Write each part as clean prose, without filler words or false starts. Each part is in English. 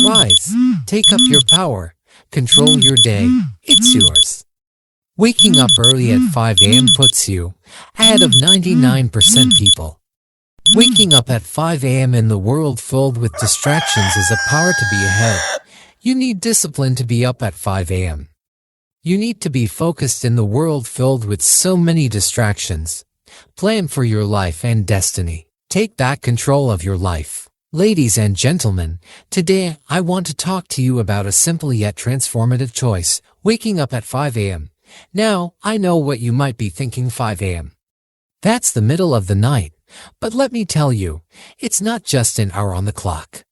Rise, take up your power, control your day, it's yours. Waking up early at 5 a.m. puts you ahead of 99% people. Waking up at 5 a.m. in the world filled with distractions is a power to be ahead. You need discipline to be up at 5 a.m. You need to be focused in the world filled with so many distractions. Plan for your life and destiny. Take back control of your life. Ladies and gentlemen, today I want to talk to you about a simple yet transformative choice, waking up at 5 a.m. Now, I know what you might be thinking, 5 a.m. That's the middle of the night. But let me tell you, it's not just an hour on the clock.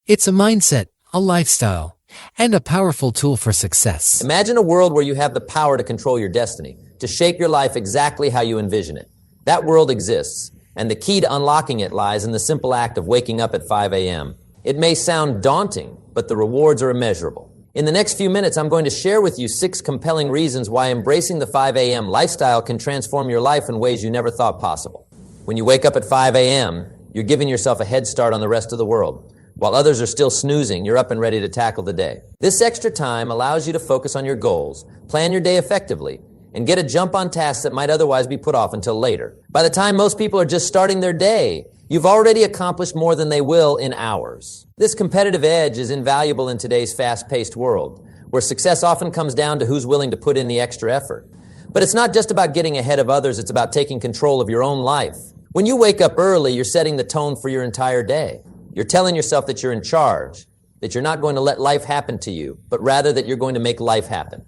It's a mindset, a lifestyle, and a powerful tool for success. Imagine a world where you have the power to control your destiny, to shape your life exactly how you envision it. That world exists, and the key to unlocking it lies in the simple act of waking up at 5 a.m. It may sound daunting, but the rewards are immeasurable. In the next few minutes, I'm going to share with you 6 compelling reasons why embracing the 5 a.m. lifestyle can transform your life in ways you never thought possible. When you wake up at 5 a.m., you're giving yourself a head start on the rest of the world. While others are still snoozing, you're up and ready to tackle the day. This extra time allows you to focus on your goals, plan your day effectively, and get a jump on tasks that might otherwise be put off until later. By the time most people are just starting their day, you've already accomplished more than they will in hours. This competitive edge is invaluable in today's fast-paced world, where success often comes down to who's willing to put in the extra effort. But it's not just about getting ahead of others, it's about taking control of your own life. When you wake up early, you're setting the tone for your entire day. You're telling yourself that you're in charge, that you're not going to let life happen to you, but rather that you're going to make life happen.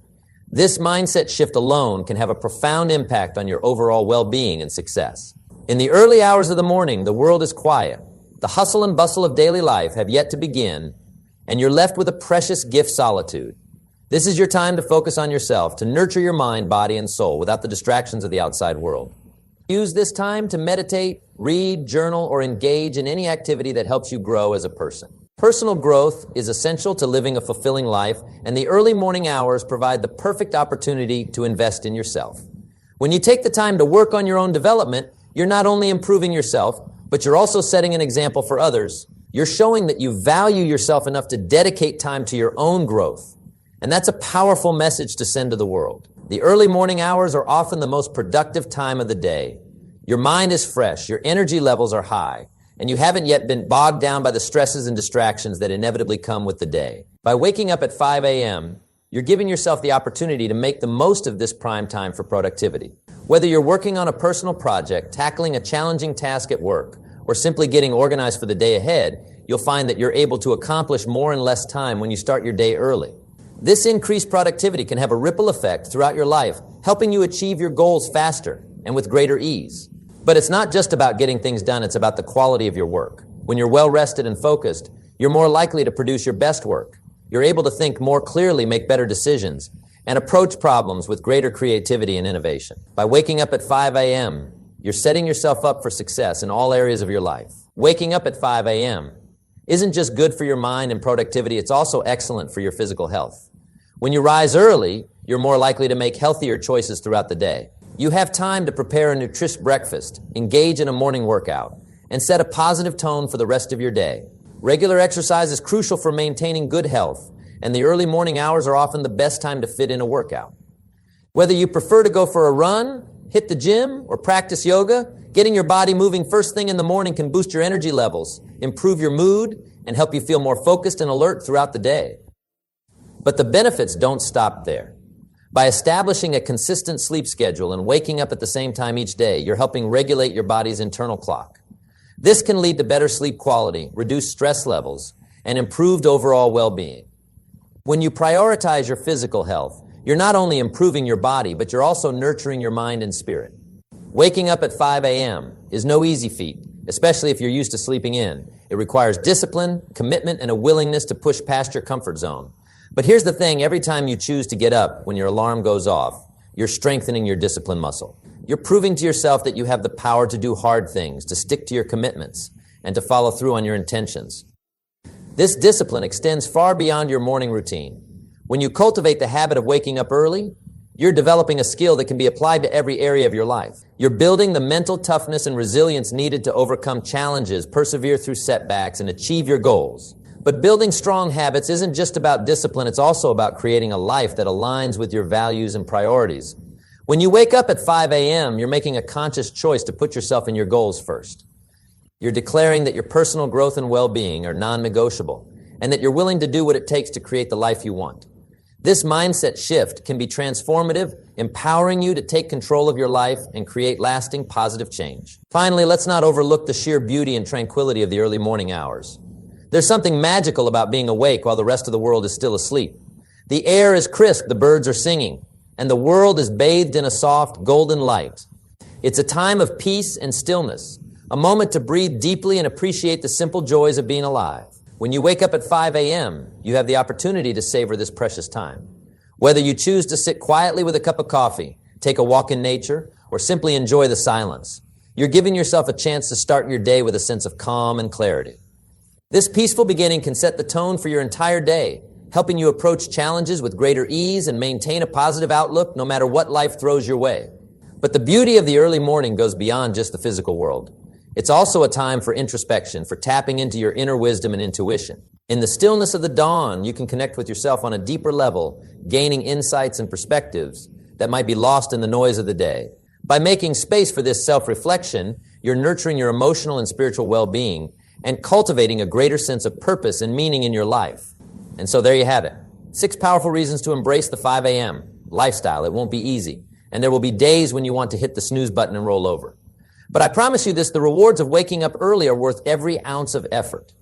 This mindset shift alone can have a profound impact on your overall well-being and success. In the early hours of the morning, the world is quiet. The hustle and bustle of daily life have yet to begin, and you're left with a precious gift, solitude. This is your time to focus on yourself, to nurture your mind, body, and soul without the distractions of the outside world. Use this time to meditate, read, journal, or engage in any activity that helps you grow as a person. Personal growth is essential to living a fulfilling life, and the early morning hours provide the perfect opportunity to invest in yourself. When you take the time to work on your own development, you're not only improving yourself, but you're also setting an example for others. You're showing that you value yourself enough to dedicate time to your own growth. And that's a powerful message to send to the world. The early morning hours are often the most productive time of the day. Your mind is fresh, your energy levels are high, and you haven't yet been bogged down by the stresses and distractions that inevitably come with the day. By waking up at 5 a.m., you're giving yourself the opportunity to make the most of this prime time for productivity. Whether you're working on a personal project, tackling a challenging task at work, or simply getting organized for the day ahead, you'll find that you're able to accomplish more in less time when you start your day early. This increased productivity can have a ripple effect throughout your life, helping you achieve your goals faster and with greater ease. But it's not just about getting things done, it's about the quality of your work. When you're well rested and focused, you're more likely to produce your best work. You're able to think more clearly, make better decisions, and approach problems with greater creativity and innovation. By waking up at 5 a.m., you're setting yourself up for success in all areas of your life. Waking up at 5 a.m. isn't just good for your mind and productivity, it's also excellent for your physical health. When you rise early, you're more likely to make healthier choices throughout the day. You have time to prepare a nutritious breakfast, engage in a morning workout, and set a positive tone for the rest of your day. Regular exercise is crucial for maintaining good health, and the early morning hours are often the best time to fit in a workout. Whether you prefer to go for a run, hit the gym, or practice yoga, getting your body moving first thing in the morning can boost your energy levels, improve your mood, and help you feel more focused and alert throughout the day. But the benefits don't stop there. By establishing a consistent sleep schedule and waking up at the same time each day, you're helping regulate your body's internal clock. This can lead to better sleep quality, reduced stress levels, and improved overall well-being. When you prioritize your physical health, you're not only improving your body, but you're also nurturing your mind and spirit. Waking up at 5 a.m. is no easy feat, especially if you're used to sleeping in. It requires discipline, commitment, and a willingness to push past your comfort zone. But here's the thing, every time you choose to get up when your alarm goes off, you're strengthening your discipline muscle. You're proving to yourself that you have the power to do hard things, to stick to your commitments, and to follow through on your intentions. This discipline extends far beyond your morning routine. When you cultivate the habit of waking up early, you're developing a skill that can be applied to every area of your life. You're building the mental toughness and resilience needed to overcome challenges, persevere through setbacks, and achieve your goals. But building strong habits isn't just about discipline, it's also about creating a life that aligns with your values and priorities. When you wake up at 5 a.m., you're making a conscious choice to put yourself and your goals first. You're declaring that your personal growth and well-being are non-negotiable, and that you're willing to do what it takes to create the life you want. This mindset shift can be transformative, empowering you to take control of your life and create lasting positive change. Finally, let's not overlook the sheer beauty and tranquility of the early morning hours. There's something magical about being awake while the rest of the world is still asleep. The air is crisp, the birds are singing, and the world is bathed in a soft, golden light. It's a time of peace and stillness, a moment to breathe deeply and appreciate the simple joys of being alive. When you wake up at 5 a.m., you have the opportunity to savor this precious time. Whether you choose to sit quietly with a cup of coffee, take a walk in nature, or simply enjoy the silence, you're giving yourself a chance to start your day with a sense of calm and clarity. This peaceful beginning can set the tone for your entire day, helping you approach challenges with greater ease and maintain a positive outlook no matter what life throws your way. But the beauty of the early morning goes beyond just the physical world. It's also a time for introspection, for tapping into your inner wisdom and intuition. In the stillness of the dawn, you can connect with yourself on a deeper level, gaining insights and perspectives that might be lost in the noise of the day. By making space for this self-reflection, you're nurturing your emotional and spiritual well-being and cultivating a greater sense of purpose and meaning in your life. And so there you have it. 6 powerful reasons to embrace the 5 a.m. lifestyle. It won't be easy. And there will be days when you want to hit the snooze button and roll over. But I promise you this, the rewards of waking up early are worth every ounce of effort.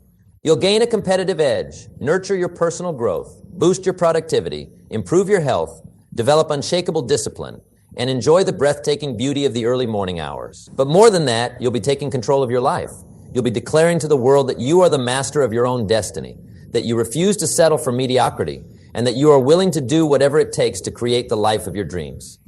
You'll gain a competitive edge, nurture your personal growth, boost your productivity, improve your health, develop unshakable discipline, and enjoy the breathtaking beauty of the early morning hours. But more than that, you'll be taking control of your life. You'll be declaring to the world that you are the master of your own destiny, that you refuse to settle for mediocrity, and that you are willing to do whatever it takes to create the life of your dreams.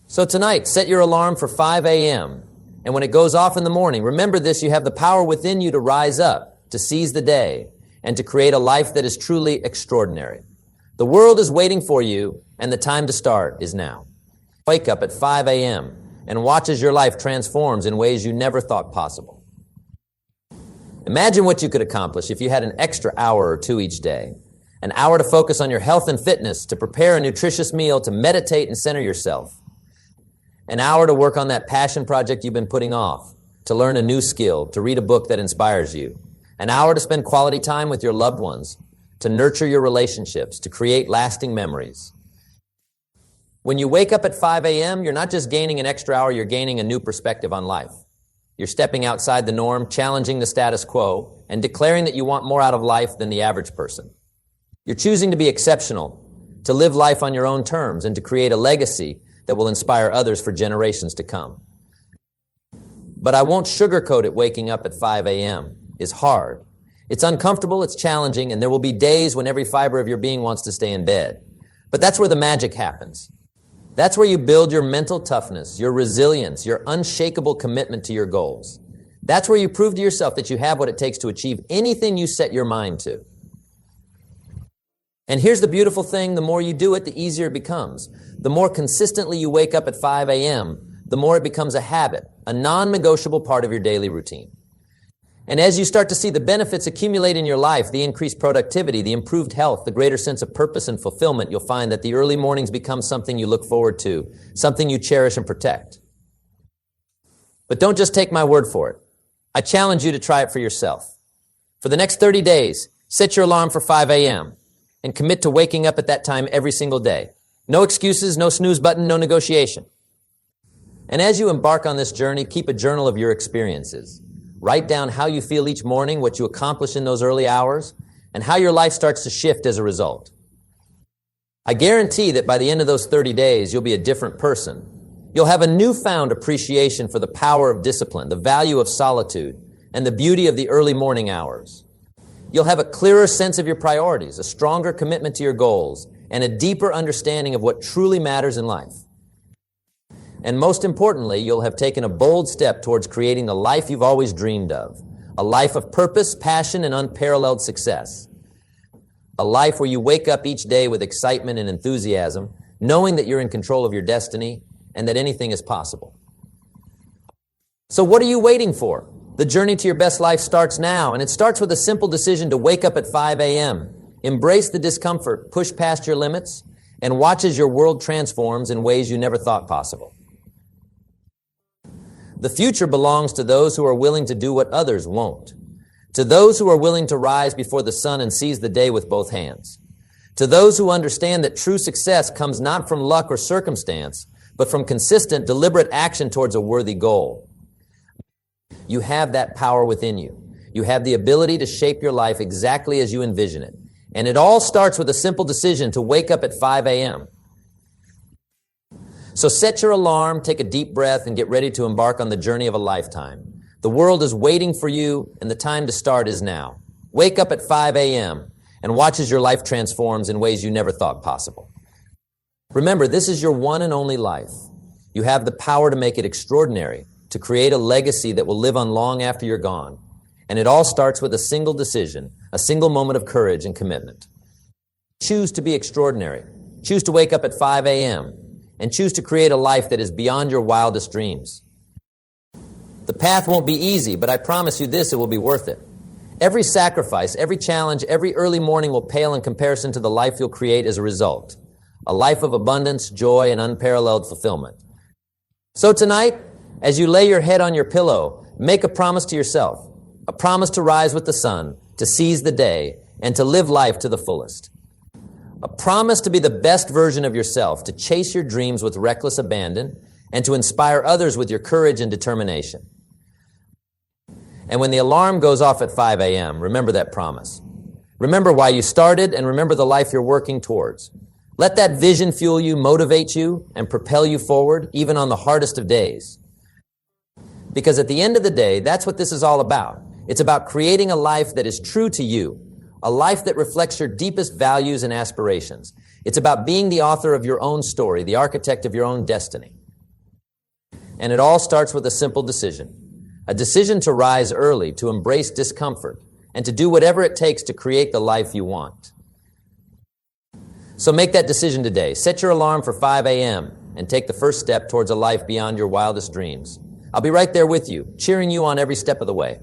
So tonight, set your alarm for 5 a.m., and when it goes off in the morning, remember this, you have the power within you to rise up, to seize the day, and to create a life that is truly extraordinary. The world is waiting for you, and the time to start is now. Wake up at 5 a.m. and watch as your life transforms in ways you never thought possible. Imagine what you could accomplish if you had an extra hour or two each day. An hour to focus on your health and fitness, to prepare a nutritious meal, to meditate and center yourself. An hour to work on that passion project you've been putting off, to learn a new skill, to read a book that inspires you. An hour to spend quality time with your loved ones, to nurture your relationships, to create lasting memories. When you wake up at 5 a.m., you're not just gaining an extra hour, you're gaining a new perspective on life. You're stepping outside the norm, challenging the status quo, and declaring that you want more out of life than the average person. You're choosing to be exceptional, to live life on your own terms, and to create a legacy that will inspire others for generations to come. But I won't sugarcoat it. Waking up at 5 a.m. is hard. It's uncomfortable, it's challenging, and there will be days when every fiber of your being wants to stay in bed. But that's where the magic happens. That's where you build your mental toughness, your resilience, your unshakable commitment to your goals. That's where you prove to yourself that you have what it takes to achieve anything you set your mind to. And here's the beautiful thing, the more you do it, the easier it becomes. The more consistently you wake up at 5 a.m., the more it becomes a habit, a non-negotiable part of your daily routine. And as you start to see the benefits accumulate in your life, the increased productivity, the improved health, the greater sense of purpose and fulfillment, you'll find that the early mornings become something you look forward to, something you cherish and protect. But don't just take my word for it. I challenge you to try it for yourself. For the next 30 days, set your alarm for 5 a.m. and commit to waking up at that time every single day. No excuses, no snooze button, no negotiation. And as you embark on this journey, keep a journal of your experiences. Write down how you feel each morning, what you accomplish in those early hours, and how your life starts to shift as a result. I guarantee that by the end of those 30 days, you'll be a different person. You'll have a newfound appreciation for the power of discipline, the value of solitude, and the beauty of the early morning hours. You'll have a clearer sense of your priorities, a stronger commitment to your goals, and a deeper understanding of what truly matters in life. And most importantly, you'll have taken a bold step towards creating the life you've always dreamed of, a life of purpose, passion, and unparalleled success. A life where you wake up each day with excitement and enthusiasm, knowing that you're in control of your destiny and that anything is possible. So what are you waiting for? The journey to your best life starts now, and it starts with a simple decision to wake up at 5 a.m., embrace the discomfort, push past your limits, and watch as your world transforms in ways you never thought possible. The future belongs to those who are willing to do what others won't, to those who are willing to rise before the sun and seize the day with both hands, to those who understand that true success comes not from luck or circumstance, but from consistent, deliberate action towards a worthy goal. You have that power within you. You have the ability to shape your life exactly as you envision it. And it all starts with a simple decision to wake up at 5 a.m. So set your alarm, take a deep breath, and get ready to embark on the journey of a lifetime. The world is waiting for you, and the time to start is now. Wake up at 5 a.m. and watch as your life transforms in ways you never thought possible. Remember, this is your one and only life. You have the power to make it extraordinary, to create a legacy that will live on long after you're gone. And it all starts with a single decision, a single moment of courage and commitment. Choose to be extraordinary. Choose to wake up at 5 a.m. and choose to create a life that is beyond your wildest dreams. The path won't be easy, but I promise you this, it will be worth it. Every sacrifice, every challenge, every early morning will pale in comparison to the life you'll create as a result. A life of abundance, joy, and unparalleled fulfillment. So tonight, as you lay your head on your pillow, make a promise to yourself. A promise to rise with the sun, to seize the day, and to live life to the fullest. A promise to be the best version of yourself, to chase your dreams with reckless abandon, and to inspire others with your courage and determination. And when the alarm goes off at 5 a.m., remember that promise. Remember why you started, and remember the life you're working towards. Let that vision fuel you, motivate you, and propel you forward, even on the hardest of days. Because at the end of the day, that's what this is all about. It's about creating a life that is true to you, a life that reflects your deepest values and aspirations. It's about being the author of your own story, the architect of your own destiny. And it all starts with a simple decision. A decision to rise early, to embrace discomfort, and to do whatever it takes to create the life you want. So make that decision today. Set your alarm for 5 a.m. and take the first step towards a life beyond your wildest dreams. I'll be right there with you, cheering you on every step of the way.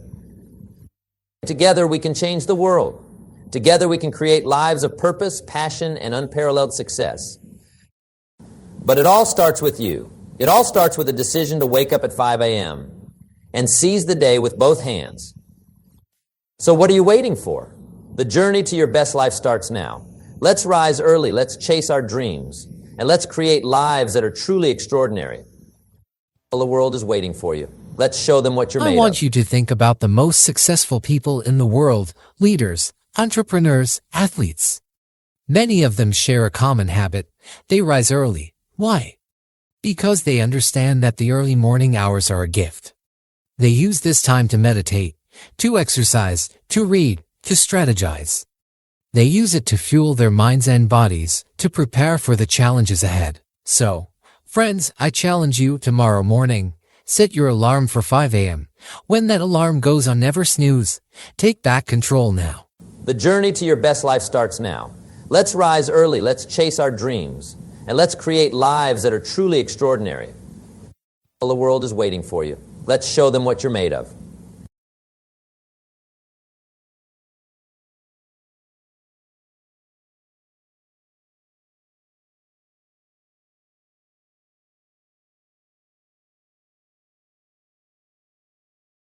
Together we can change the world. Together we can create lives of purpose, passion, and unparalleled success. But it all starts with you. It all starts with a decision to wake up at 5 a.m. and seize the day with both hands. So what are you waiting for? The journey to your best life starts now. Let's rise early, let's chase our dreams, and let's create lives that are truly extraordinary. The world is waiting for you. Let's show them what you're made of. I want you to think about the most successful people in the world, leaders, entrepreneurs, athletes. Many of them share a common habit. They rise early. Why? Because they understand that the early morning hours are a gift. They use this time to meditate, to exercise, to read, to strategize. They use it to fuel their minds and bodies, to prepare for the challenges ahead. So, friends, I challenge you tomorrow morning. Set your alarm for 5 a.m. When that alarm goes on, never snooze. Take back control now. The journey to your best life starts now. Let's rise early, let's chase our dreams, and let's create lives that are truly extraordinary. The world is waiting for you. Let's show them what you're made of.